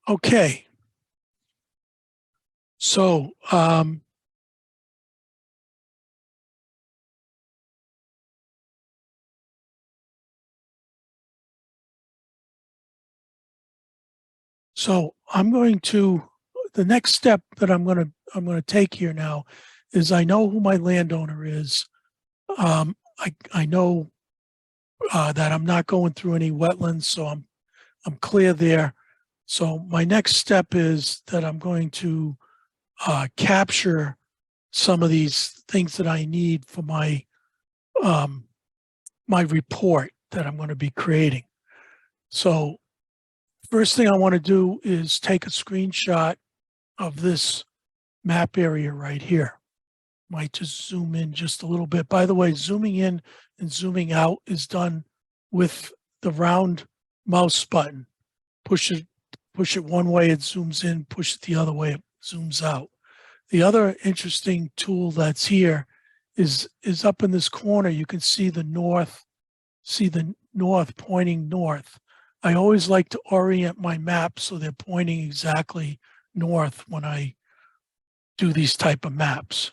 Okay. So, the next step that I'm going to take here now is I know who my landowner is. I know that I'm not going through any wetlands, so I'm clear there. So my next step is that I'm going to capture some of these things that I need for um, my report that I'm going to be creating. So first thing I want to do is take a screenshot of this map area right here. Might just zoom in just a little bit. By the way, zooming in and zooming out is done with the round mouse button. Push it one way, it zooms in, push it the other way, it zooms out. The other interesting tool that's here is up in this corner. You can see the north pointing north. I always like to orient my maps so they're pointing exactly north when I do these type of maps.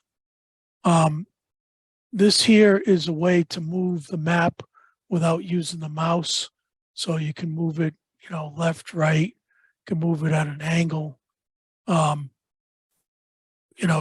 This here is a way to move the map without using the mouse. So you can move it, left, right, you can move it at an angle.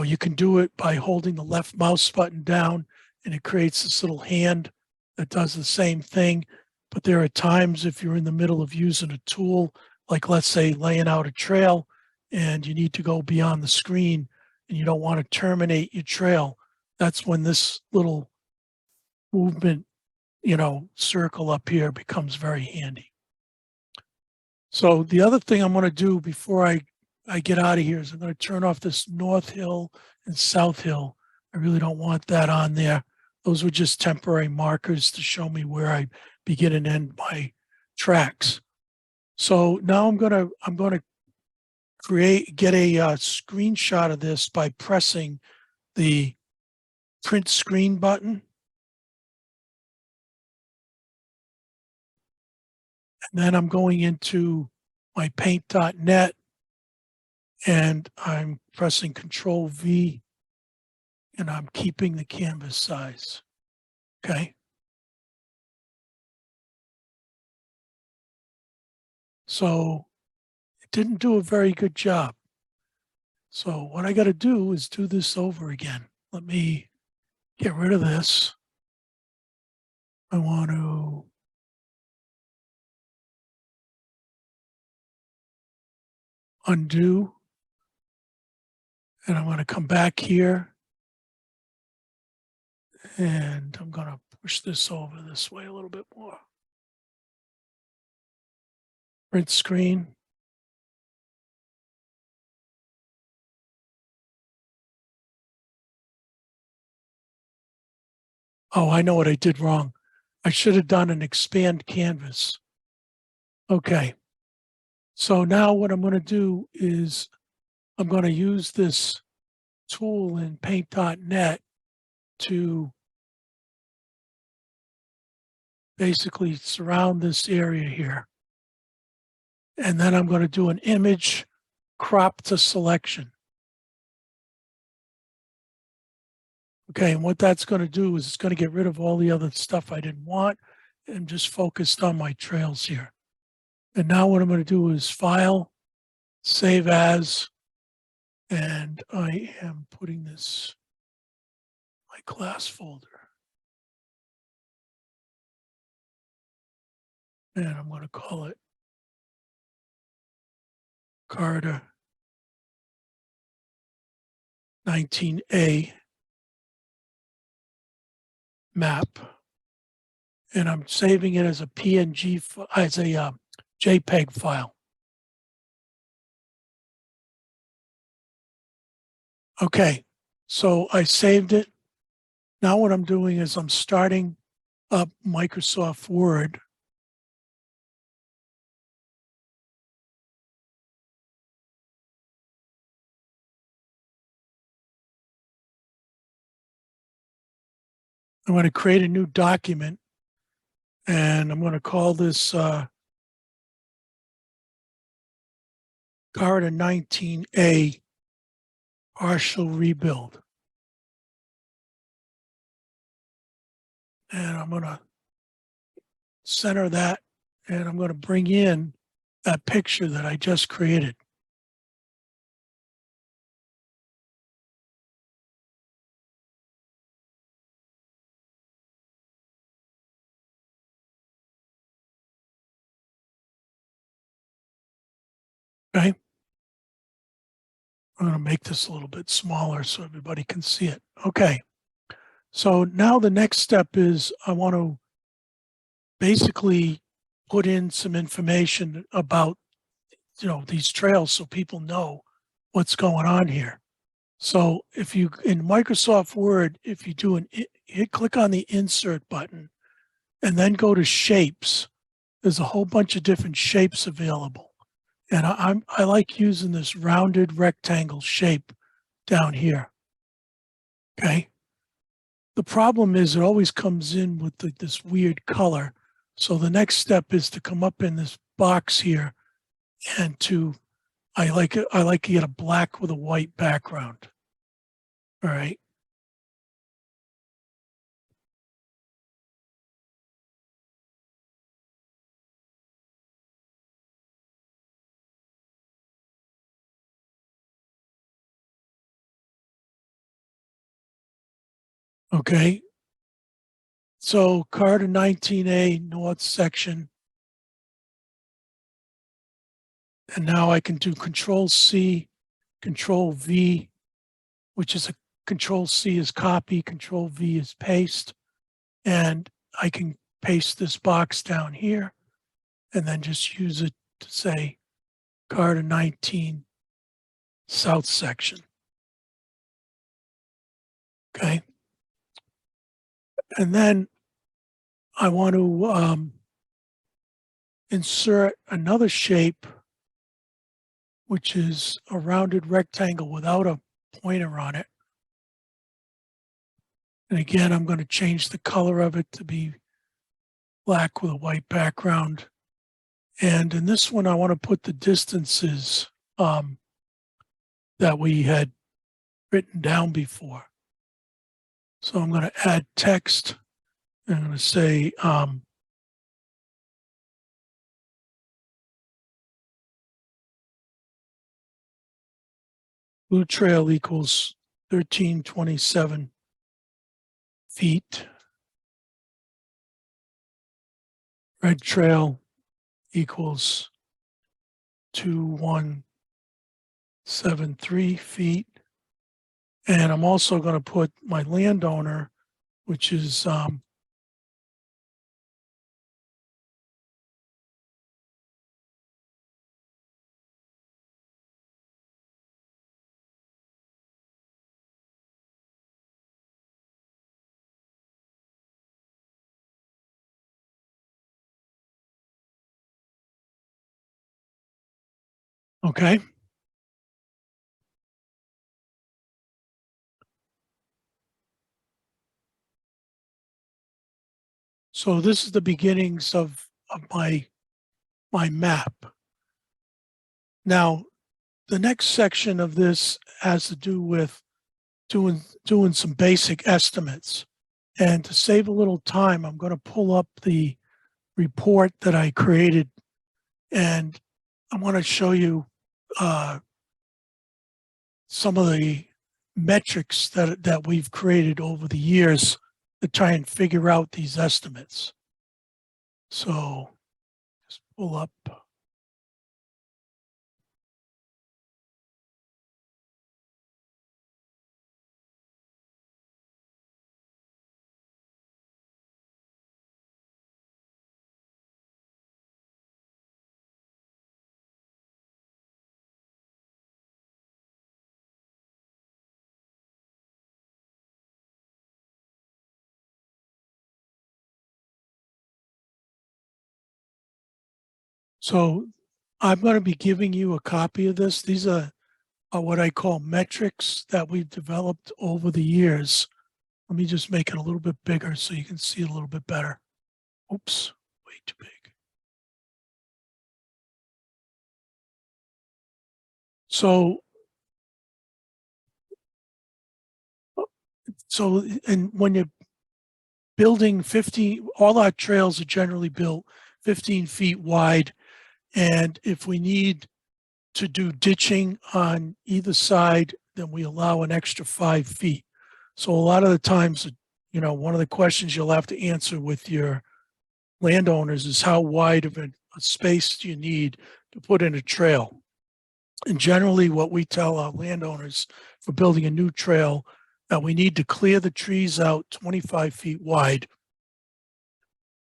You can do it by holding the left mouse button down and it creates this little hand that does the same thing. But there are times if you're in the middle of using a tool, like let's say laying out a trail and you need to go beyond the screen and you don't want to terminate your trail, that's when this little movement, circle up here becomes very handy. So the other thing I'm going to do before I get out of here is I'm going to turn off this North Hill and South Hill. I really don't want that on there. Those were just temporary markers to show me where I begin and end my tracks. So now I'm going to get a screenshot of this by pressing the print screen button. And then I'm going into my paint.net and I'm pressing Control V and I'm keeping the canvas size. Okay. So it didn't do a very good job. So what I got to do is do this over again. Let me get rid of this. I want to undo. And I'm going to come back here. And I'm going to push this over this way a little bit more. Print screen. Oh, I know what I did wrong. I should have done an expand canvas. Okay. So now what I'm going to do is I'm going to use this tool in paint.net to basically surround this area here. And then I'm going to do an image crop to selection. Okay, and what that's going to do is it's going to get rid of all the other stuff I didn't want and just focused on my trails here. And now what I'm going to do is File, Save As, and I am putting this in my class folder. And I'm going to call it Carta 19A map. And I'm saving it as a PNG, as a JPEG file. Okay, so I saved it. Now what I'm doing is I'm starting up Microsoft Word. I'm going to create a new document and I'm going to call this Corridor 19A partial rebuild. And I'm going to center that, and I'm going to bring in that picture that I just created. Okay. I'm going to make this a little bit smaller so everybody can see it. Okay. So now the next step is I want to basically put in some information about, these trails so people know what's going on here. So if you, in Microsoft Word, if you do click on the insert button and then go to shapes, there's a whole bunch of different shapes available. And I like using this rounded rectangle shape down here. Okay. The problem is it always comes in with this weird color. So the next step is to come up in this box here and I like to get a black with a white background. All right. Okay. So Corridor 19A North section. And now I can do Control C, Control V, which is Control C is copy, Control V is paste. And I can paste this box down here and then just use it to say Corridor 19 South section. Okay. And then I want to insert another shape, which is a rounded rectangle without a pointer on it. And again, I'm going to change the color of it to be black with a white background. And in this one, I want to put the distances that we had written down before. So I'm going to add text. I'm going to say Blue Trail equals 1327 feet. Red Trail equals 2173 feet. And I'm also going to put my landowner, which is okay. So this is the beginnings of my map. Now, the next section of this has to do with doing some basic estimates. And to save a little time, I'm going to pull up the report that I created, and I want to show you some of the metrics that we've created over the years to try and figure out these estimates. So just pull up. So I'm going to be giving you a copy of this. These are what I call metrics that we've developed over the years. Let me just make it a little bit bigger so you can see it a little bit better. Oops, way too big. So, and when you're building 15, all our trails are generally built 15 feet wide. And if we need to do ditching on either side, then we allow an extra 5 feet. So a lot of the times, you know, one of the questions you'll have to answer with your landowners is how wide of a space do you need to put in a trail? And generally what we tell our landowners for building a new trail, that we need to clear the trees out 25 feet wide,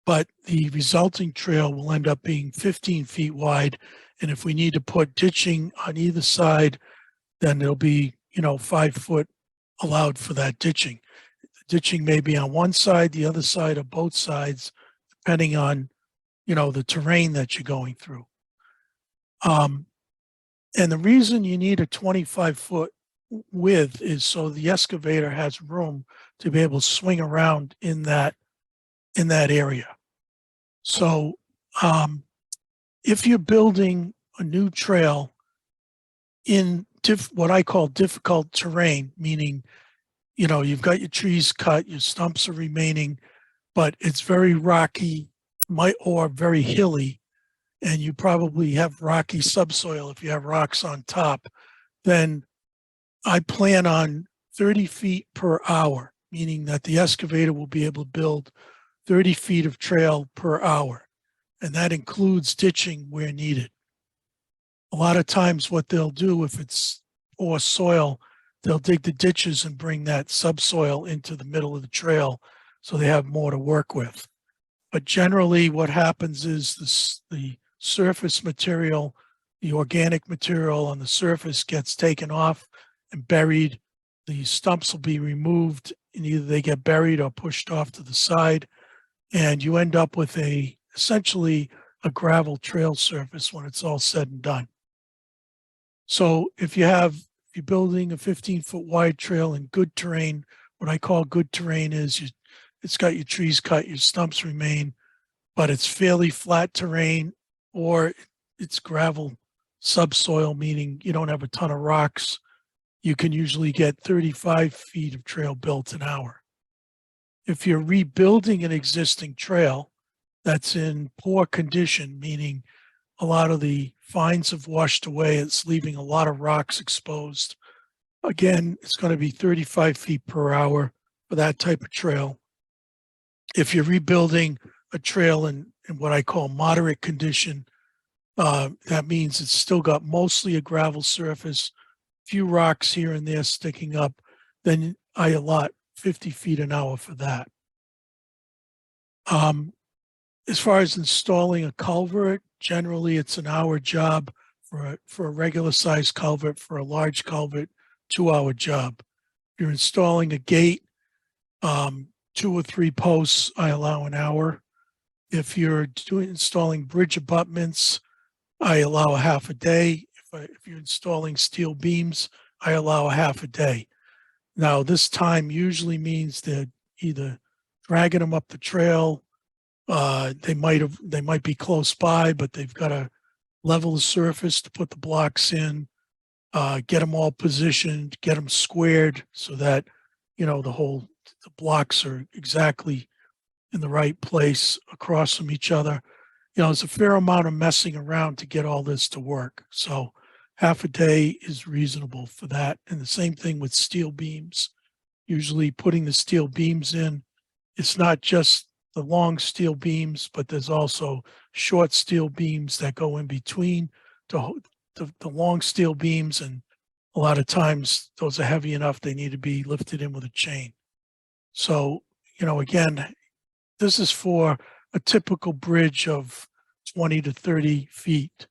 but the resulting trail will end up being 15 feet wide. And if we need to put ditching on either side, then there'll be, you know, 5 foot allowed for that ditching. The ditching may be on one side, the other side, or both sides, depending on, you know, the terrain that you're going through. And the reason you need a 25-foot width is so the excavator has room to be able to swing around in that area. So if you're building a new trail in what I call difficult terrain, meaning, you know, you've got your trees cut, your stumps are remaining, but it's very rocky, or very hilly, and you probably have rocky subsoil if you have rocks on top, then I plan on 30 feet per hour, meaning that the excavator will be able to build 30 feet of trail per hour. And that includes ditching where needed. A lot of times what they'll do, if it's poor soil, they'll dig the ditches and bring that subsoil into the middle of the trail so they have more to work with. But generally what happens is the surface material, the organic material on the surface gets taken off and buried. The stumps will be removed and either they get buried or pushed off to the side. And you end up with essentially a gravel trail surface when it's all said and done. So if you're building a 15-foot wide trail in good terrain, what I call good terrain is it's got your trees cut, your stumps remain, but it's fairly flat terrain, or it's gravel subsoil, meaning you don't have a ton of rocks. You can usually get 35 feet of trail built an hour. If you're rebuilding an existing trail that's in poor condition, meaning a lot of the fines have washed away, it's leaving a lot of rocks exposed. Again, it's going to be 35 feet per hour for that type of trail. If you're rebuilding a trail in what I call moderate condition, that means it's still got mostly a gravel surface, few rocks here and there sticking up, then I allot 50 feet an hour for that. As far as installing a culvert, generally it's an hour job for a regular size culvert. For a large culvert, 2-hour job. If you're installing a gate, 2 or 3 posts, I allow an hour. If you're installing bridge abutments, I allow a half a day. If you're installing steel beams, I allow a half a day. Now, this time usually means that either dragging them up the trail, they might be close by, but they've got to level the surface to put the blocks in, get them all positioned, get them squared so that, you know, the blocks are exactly in the right place across from each other. You know, there's a fair amount of messing around to get all this to work. So half a day is reasonable for that. And the same thing with steel beams. Usually putting the steel beams in, it's not just the long steel beams, but there's also short steel beams that go in between the long steel beams. And a lot of times those are heavy enough, they need to be lifted in with a chain. So, you know, again, this is for a typical bridge of 20 to 30 feet.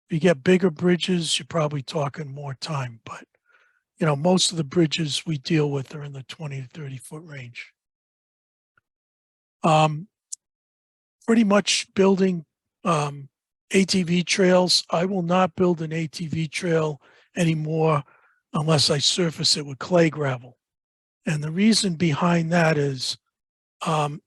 If you get bigger bridges, you're probably talking more time, but you know, most of the bridges we deal with are in the 20 to 30 foot range. Pretty much building ATV trails. I will not build an ATV trail anymore unless I surface it with clay gravel. And the reason behind that is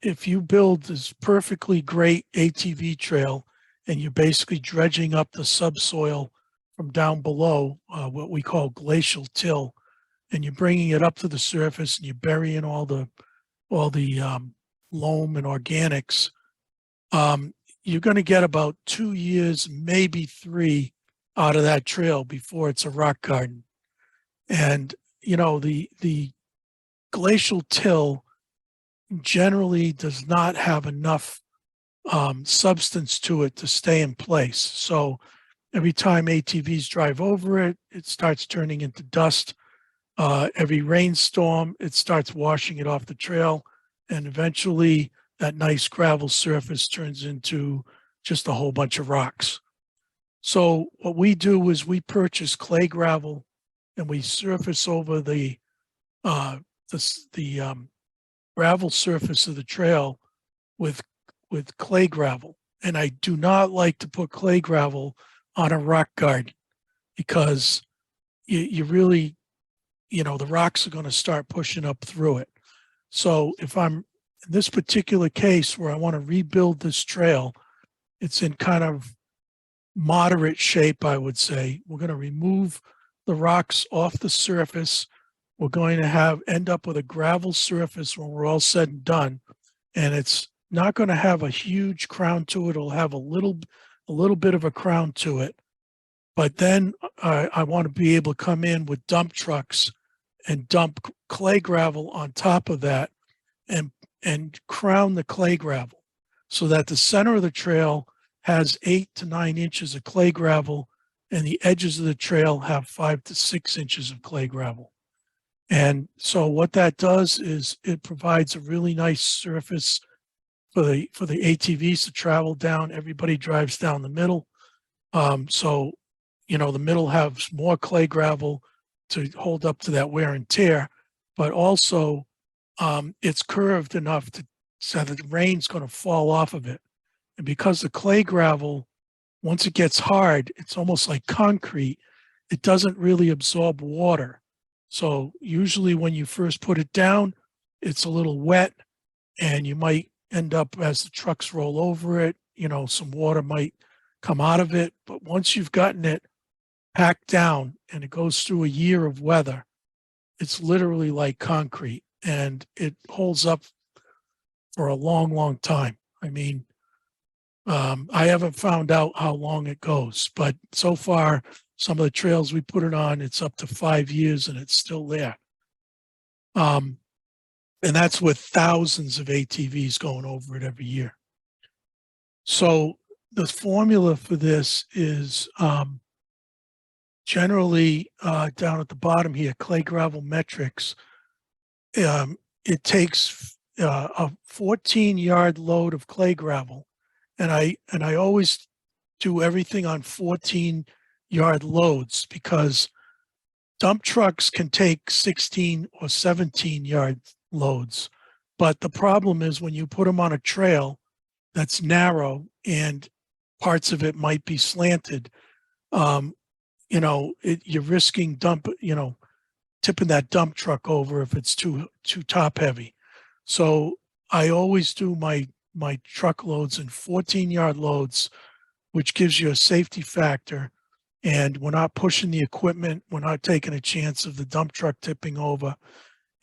if you build this perfectly great ATV trail and you're basically dredging up the subsoil from down below, what we call glacial till, and you're bringing it up to the surface and you're burying all the loam and organics, you're going to get about 2 years, maybe 3 out of that trail before it's a rock garden. And, you know, the glacial till generally does not have enough substance to it to stay in place. So every time ATVs drive over it, it starts turning into dust. Every rainstorm, it starts washing it off the trail. And eventually that nice gravel surface turns into just a whole bunch of rocks. So what we do is we purchase clay gravel and we surface over the gravel surface of the trail with clay gravel. And I do not like to put clay gravel on a rock garden because you really, you know, the rocks are going to start pushing up through it. So if I'm in this particular case where I want to rebuild this trail, it's in kind of moderate shape, I would say. We're going to remove the rocks off the surface. We're going to end up with a gravel surface when we're all said and done. And it's not going to have a huge crown to it. It'll have a little bit of a crown to it. But then I want to be able to come in with dump trucks and dump clay gravel on top of that and crown the clay gravel so that the center of the trail has 8 to 9 inches of clay gravel and the edges of the trail have 5 to 6 inches of clay gravel. And so what that does is it provides a really nice surface for the ATVs to travel down. Everybody drives down the middle. So, you know, the middle has more clay gravel to hold up to that wear and tear, but also it's curved enough so that the rain's going to fall off of it. And because the clay gravel, once it gets hard, it's almost like concrete. It doesn't really absorb water. So usually when you first put it down, it's a little wet and you might end up, as the trucks roll over it, you know, some water might come out of it. But once you've gotten it packed down and it goes through a year of weather, it's literally like concrete and it holds up for a long, long time. I mean, I haven't found out how long it goes, but so far, some of the trails we put it on, it's up to 5 years and it's still there. And that's with thousands of ATVs going over it every year. So the formula for this is generally down at the bottom here, clay gravel metrics. It takes a 14-yard load of clay gravel. And I always do everything on 14-yard loads because dump trucks can take 16 or 17-yard loads. But the problem is when you put them on a trail that's narrow and parts of it might be slanted, you know, you're risking tipping that dump truck over if it's too top heavy. So I always do my truckloads in 14-yard loads, which gives you a safety factor. And we're not pushing the equipment. We're not taking a chance of the dump truck tipping over.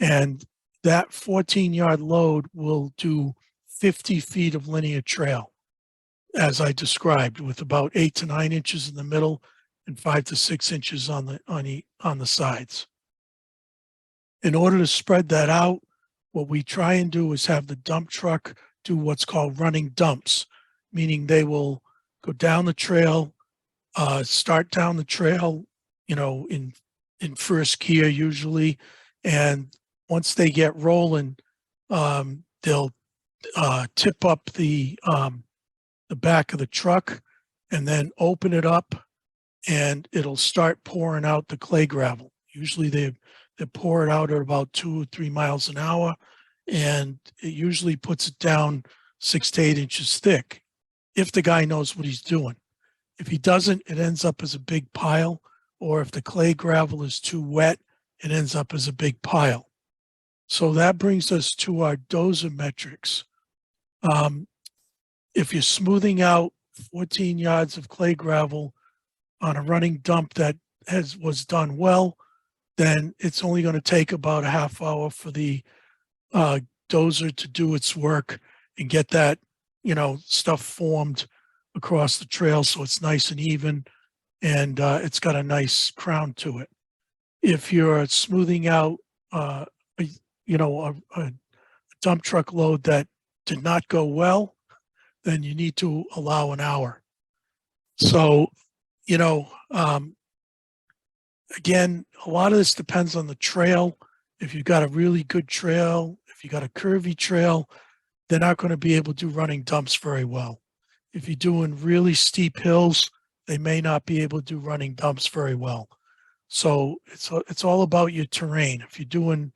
And that 14-yard load will do 50 feet of linear trail, as I described, with about 8 to 9 inches in the middle and 5 to 6 inches on the sides. In order to spread that out, what we try and do is have the dump truck do what's called running dumps, meaning they will go down the trail, start down the trail, you know, in first gear usually, and once they get rolling, they'll tip up the back of the truck and then open it up, and it'll start pouring out the clay gravel. Usually they pour it out at about 2 or 3 miles an hour, and it usually puts it down 6 to 8 inches thick if the guy knows what he's doing. If he doesn't, it ends up as a big pile, or if the clay gravel is too wet, it ends up as a big pile. So that brings us to our dozer metrics. If you're smoothing out 14 yards of clay gravel on a running dump that was done well, then it's only going to take about a half hour for the uh, dozer to do its work and get that, stuff formed across the trail so it's nice and even, and it's got a nice crown to it. If you're smoothing out, a, a dump truck load that did not go well, then you need to allow an hour. So, again, a lot of this depends on the trail. If you've got a really good trail, if you got a curvy trail, they're not going to be able to do running dumps very well. If you're doing really steep hills, they may not be able to do running dumps very well. So it's all about your terrain. If you're doing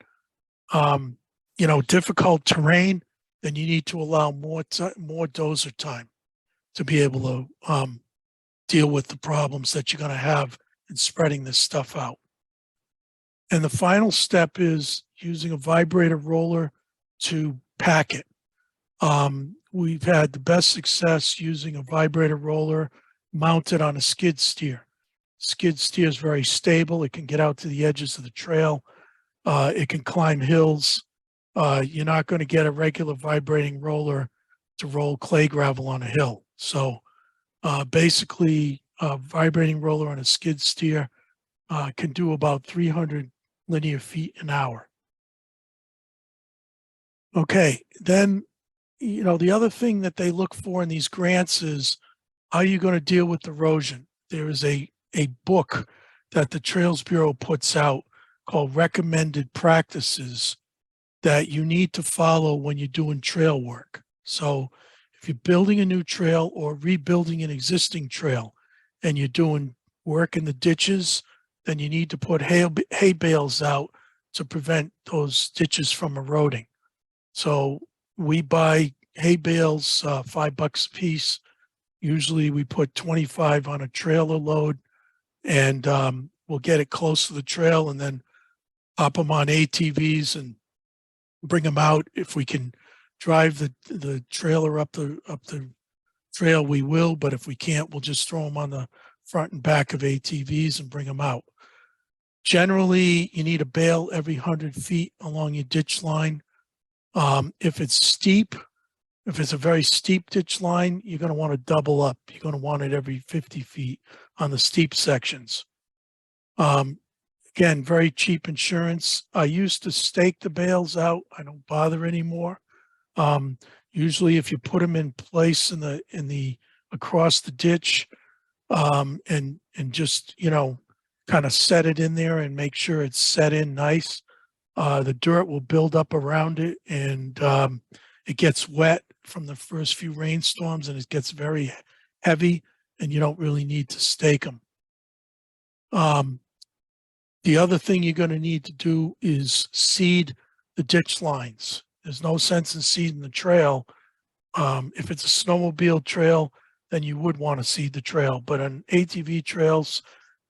difficult terrain, then you need to allow more dozer time to be able to deal with the problems that you're going to have in spreading this stuff out. And the final step is using a vibrator roller to pack it. We've had the best success using a vibrator roller mounted on a skid steer. Skid steer is very stable. It can get out to the edges of the trail. It can climb hills. You're not going to get a regular vibrating roller to roll clay gravel on a hill. So basically, a vibrating roller on a skid steer can do about 300 linear feet an hour. Okay, then, the other thing that they look for in these grants is how are you going to deal with erosion? There is a book that the Trails Bureau puts out called Recommended Practices that you need to follow when you're doing trail work. So if you're building a new trail or rebuilding an existing trail and you're doing work in the ditches, then you need to put hay bales out to prevent those ditches from eroding. So we buy hay bales, $5 a piece. Usually we put 25 on a trailer load, and we'll get it close to the trail and then hop them on ATVs and bring them out. If we can drive the trailer up the trail, we will. But if we can't, we'll just throw them on the front and back of ATVs and bring them out. Generally, you need a bale every 100 feet along your ditch line. If it's steep, if it's a very steep ditch line, you're going to want to double up. You're going to want it every 50 feet on the steep sections. Again, very cheap insurance. I used to stake the bales out. I don't bother anymore. Usually, if you put them in place in the across the ditch, and just kind of set it in there and make sure it's set in nice, the dirt will build up around it, and it gets wet from the first few rainstorms, and it gets very heavy, and you don't really need to stake them. The other thing you're going to need to do is seed the ditch lines. There's no sense in seeding the trail. If it's a snowmobile trail, then you would want to seed the trail. But on ATV trails,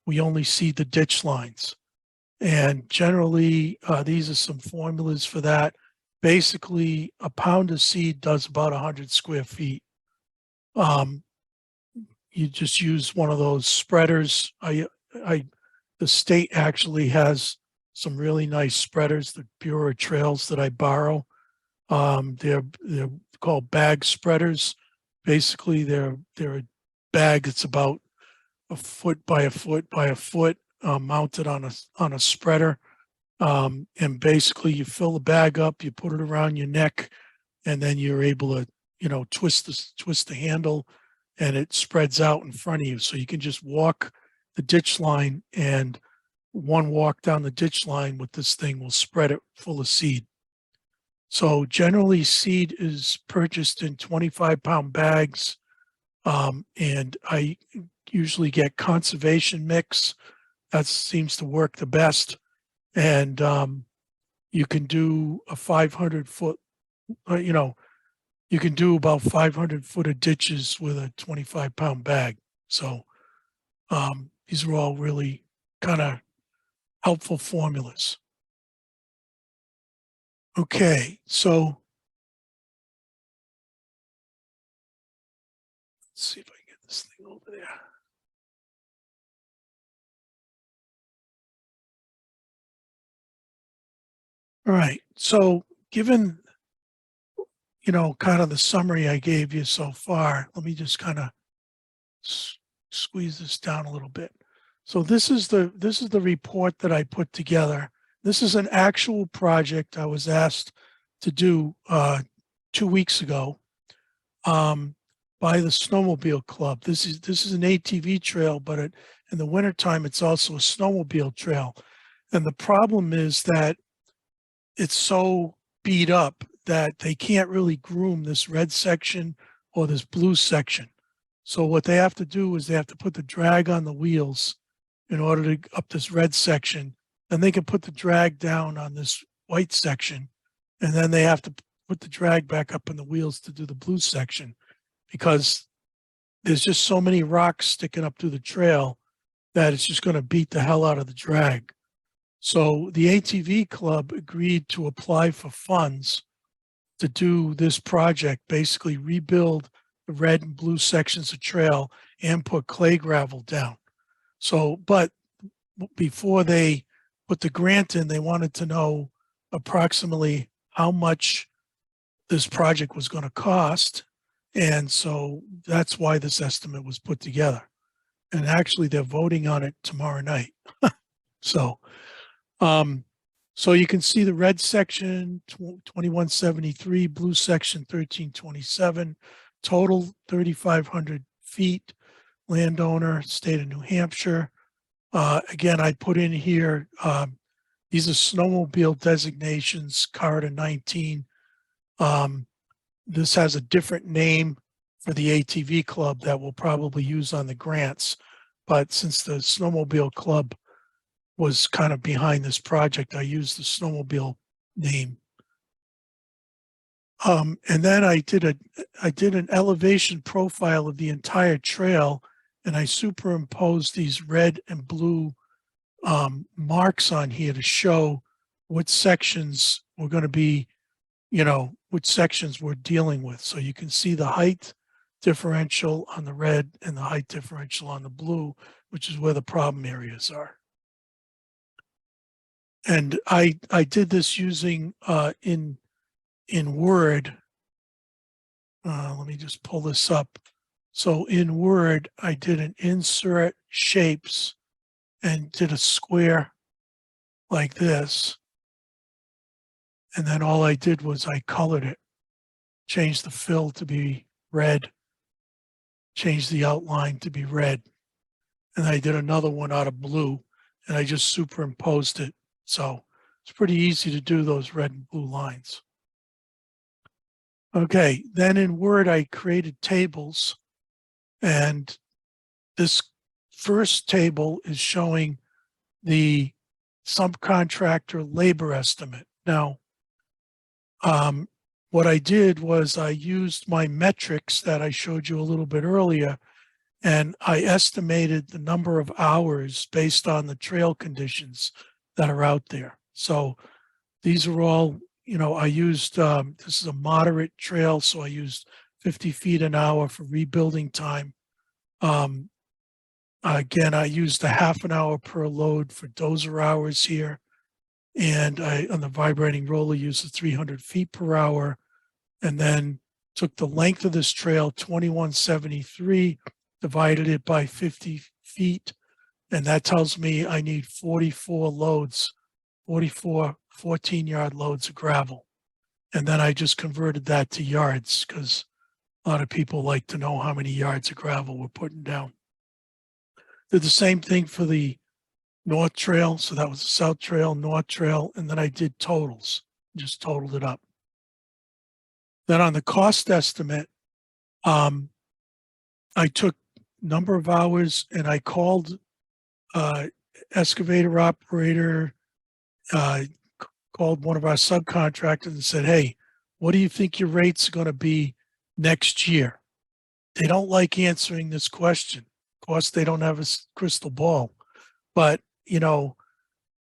we only seed the ditch lines. And generally, these are some formulas for that. Basically, a pound of seed does about 100 square feet. You just use one of those spreaders. The state actually has some really nice spreaders, the Bureau of Trails that I borrow. They're called bag spreaders. Basically, they're a bag that's about a foot by a foot by a foot, mounted on a spreader. And basically, you fill the bag up, you put it around your neck, and then you're able to, twist the handle, and it spreads out in front of you. So you can just walk the ditch line, and one walk down the ditch line with this thing will spread it full of seed. So generally, seed is purchased in 25-pound bags, and I usually get conservation mix. That seems to work the best. And you can do a 500-foot, you can do about 500 foot of ditches with a 25-pound bag. So these are all really kind of helpful formulas. Okay, so let's see if I can get this thing over there. All right. So given, kind of the summary I gave you so far, let me just kind of squeeze this down a little bit. So this is the report that I put together. This is an actual project I was asked to do 2 weeks ago by the Snowmobile Club. This is an ATV trail, but in the wintertime, it's also a snowmobile trail. And the problem is that it's so beat up that they can't really groom this red section or this blue section. So what they have to do is they have to put the drag on the wheels in order to up this red section. Then they can put the drag down on this white section. And then they have to put the drag back up on the wheels to do the blue section, because there's just so many rocks sticking up through the trail that it's just going to beat the hell out of the drag. So the ATV Club agreed to apply for funds to do this project, basically rebuild the red and blue sections of trail and put clay gravel down. So, but before they put the grant in, they wanted to know approximately how much this project was going to cost. And so that's why this estimate was put together. And actually they're voting on it tomorrow night. So you can see the red section, 2173, blue section, 1327, total 3,500 feet, landowner, state of New Hampshire. Again, I put in here, these are snowmobile designations, Corridor 19. This has a different name for the ATV Club that we'll probably use on the grants. But since the Snowmobile Club was kind of behind this project, I used the snowmobile name. And then I did an elevation profile of the entire trail, and I superimposed these red and blue marks on here to show what sections we're going to be, which sections we're dealing with. So you can see the height differential on the red and the height differential on the blue, which is where the problem areas are. And I did this using in Word. Let me just pull this up. So in Word, I did an insert shapes and did a square like this. And then all I did was I colored it, changed the fill to be red, changed the outline to be red. And I did another one out of blue, and I just superimposed it. So it's pretty easy to do those red and blue lines. Okay, then in Word, I created tables, and this first table is showing the subcontractor labor estimate. Now, what I did was I used my metrics that I showed you a little bit earlier, and I estimated the number of hours based on the trail conditions that are out there. So these are all, I used, this is a moderate trail, so I used 50 feet an hour for rebuilding time. Again, I used a half an hour per load for dozer hours here. And I, on the vibrating roller, used the 300 feet per hour, and then took the length of this trail, 2173, divided it by 50 feet. And that tells me I need 44 loads, 44 14-yard loads of gravel. And then I just converted that to yards, because a lot of people like to know how many yards of gravel we're putting down. Did the same thing for the North Trail. So that was the South Trail, North Trail, and then I did totals, just totaled it up. Then on the cost estimate, I took number of hours and I called excavator operator, called one of our subcontractors and said, hey, what do you think your rates are going to be next year? They don't like answering this question. Of course, they don't have a crystal ball, but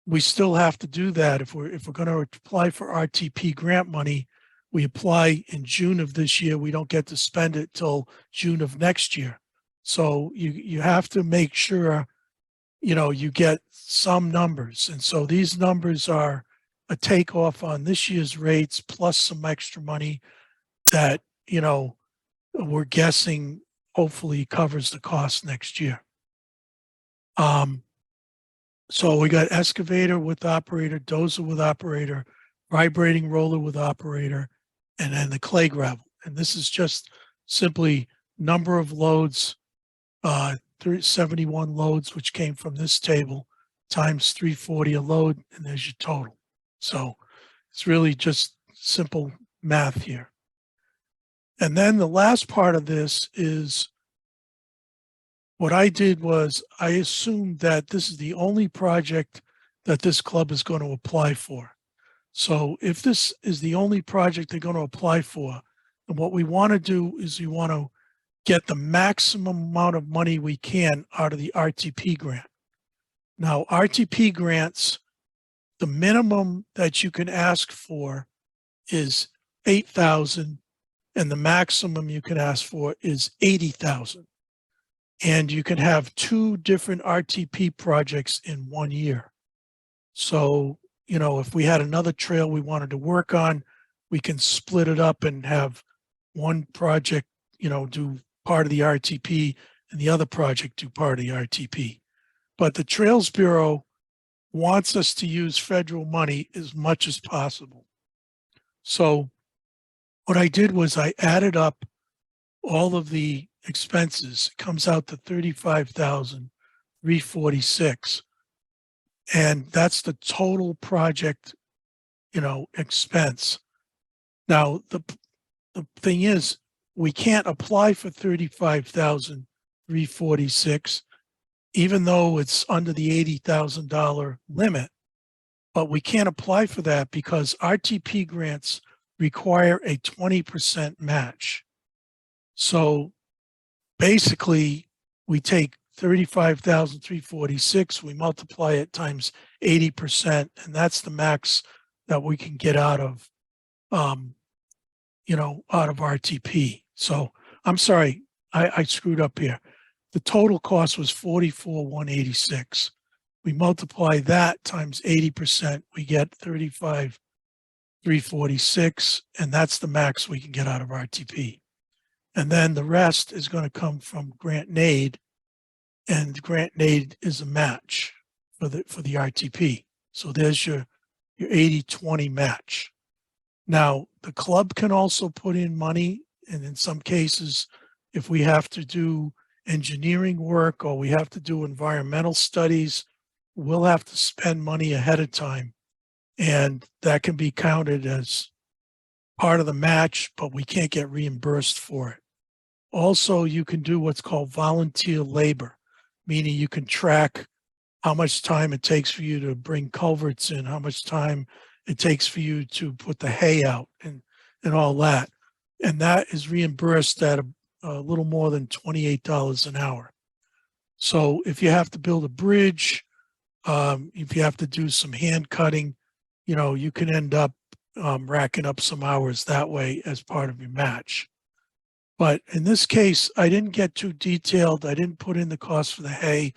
we still have to do that. If we're going to apply for RTP grant money, we apply in June of this year. We don't get to spend it till June of next year. So you have to make sure, you get some numbers. And so these numbers are, a takeoff on this year's rates plus some extra money that, you know, we're guessing hopefully covers the cost next year. So we got excavator with operator, dozer with operator, vibrating roller with operator, and then the clay gravel. And this is just simply number of loads, 71 loads, which came from this table, times 340 a load, and there's your total. So it's really just simple math here. And then the last part of this is what I did was I assumed that this is the only project that this club is going to apply for. So if this is the only project they're going to apply for, then what we want to do is we want to get the maximum amount of money we can out of the RTP grant. Now, RTP grants, the minimum that you can ask for is $8,000, and the maximum you can ask for is $80,000. And you can have 2 different RTP projects in 1 year. So, you know, if we had another trail we wanted to work on, we can split it up and have one project, you know, do part of the RTP and the other project do part of the RTP. But the Trails Bureau wants us to use federal money as much as possible. So what I did was I added up all of the expenses. It comes out to $35,346. And that's the total project, you know, expense. Now, the thing is, we can't apply for $35,346, even though it's under the $80,000 limit. But we can't apply for that because RTP grants require a 20% match. So basically, we take 35,346, we multiply it times 80%, and that's the max that we can get out of, you know, out of RTP. So I'm sorry, I screwed up here. The total cost was 44,186. We multiply that times 80%, we get 35,346, and that's the max we can get out of RTP. And then the rest is going to come from grant and aid, and grant and aid is a match for the RTP. So there's your 80-20 match. Now, the club can also put in money, and in some cases, if we have to do engineering work or we have to do environmental studies, we'll have to spend money ahead of time, and that can be counted as part of the match, but we can't get reimbursed for it. Also, you can do what's called volunteer labor, meaning you can track how much time it takes for you to bring culverts in, how much time it takes for you to put the hay out and all that. And that is reimbursed at a little more than $28 an hour. So if you have to build a bridge, if you have to do some hand cutting, you know, you can end up racking up some hours that way as part of your match. But in this case, I didn't get too detailed. I didn't put in the cost for the hay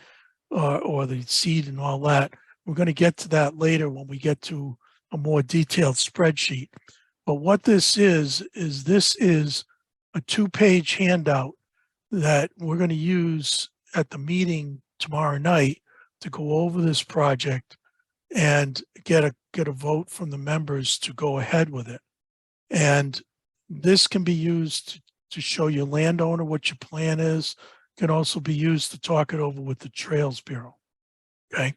or the seed and all that. We're going to get to that later when we get to a more detailed spreadsheet. But what this is this is a 2-page handout that we're going to use at the meeting tomorrow night to go over this project and get a vote from the members to go ahead with it. And this can be used to show your landowner what your plan is. Can also be used to talk it over with the Trails Bureau. Okay.